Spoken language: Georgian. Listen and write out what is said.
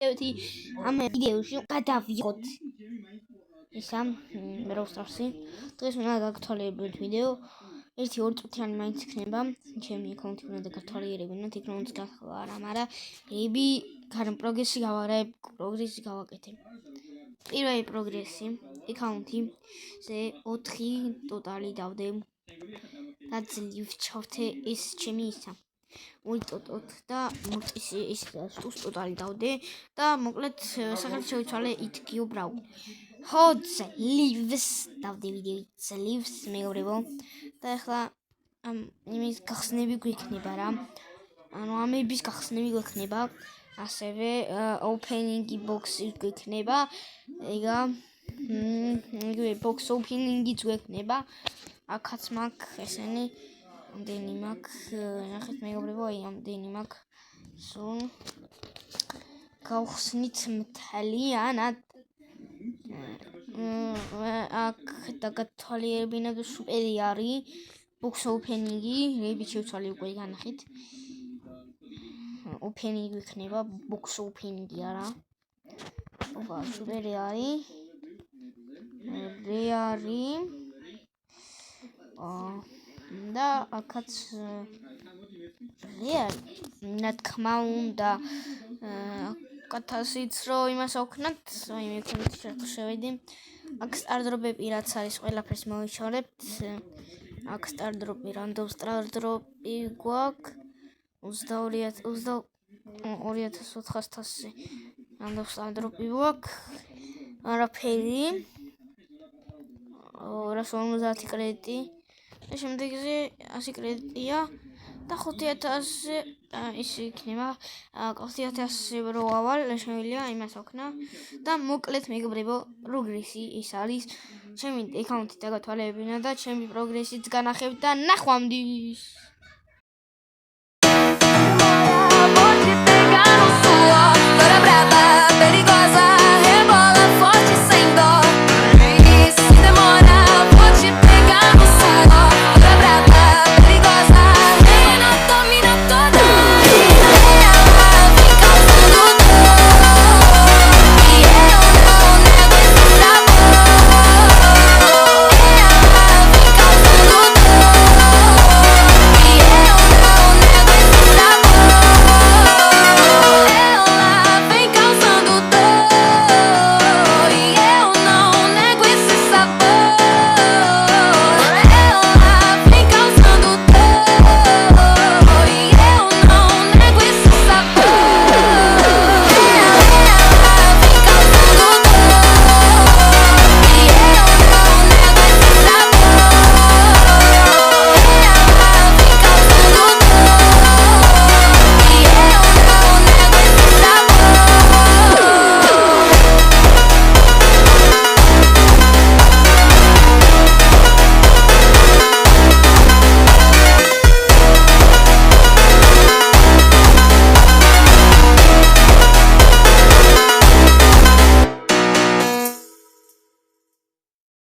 ამ ვიდეოში გადავიღოთ ისა მე რო ვსწავლი დღეს უნდა გაგთვალიერებინოთ ვიდეო 1-2 წუთიანი მაინც იქნება ჩემი აკაუნტი უნდა გაგთვალიერებინოთ იქ რომ გახლა არა მაგრამ ები გარემ პროგრესი გავაკეთე პირველი პროგრესი აკაუნტი ზე 4 ტოტალი დავდე და ძლივ ჩავთე ეს ჩემი ისა ულტოტ და მოტისი ის სტუს ტოტალი დავდე და მოკლედ სახელი შევიცვალე ითგიო ბრაუ ხო ძლივს დავდე ვიდეო ძლივს მეურებო და ახლა იმის გახსნები გვექნება რა ანუ ამების გახსნები გვექნება ასევე opening box-ი გვექნება ეგა იგივე box opening-იც გვექნება აქაც მაქვს ესენი ამდენი მაქვს ნახეთ მეგობრებო აი ამდენი მაქვს სულ გავხსნით მთლიანად აქ დაგათვალიერებინოთ სუპერი არის box opening-ი რები შევცვალე უკვე განახით opening იქნება box opening-ი არა ოპა სუპერი არის რეარი და აქაც რეალი რა თქმა უნდა კათასიც რო იმას აქვთ აი მე შევედი აქ სტარდროპები რაც არის ყველაფერს მოვიშორებთ აქ სტარდროპი რანდომ სტარდროპი გვაქვს 22,400 რანდომ სტარდროპი გვაქვს არაფერი 250 კრედიტი და შემდეგზე 100 კრედიტია და 5000 ის იქნება 5000 რო ავალ შემიძლია იმას ვქნა და მოკლედ მეგობრებო პროგრესი ის არის ჩემი აკაუნტი დაგათვალიერებინა და ჩემი პროგრესიც განახებთ და ნახვამდის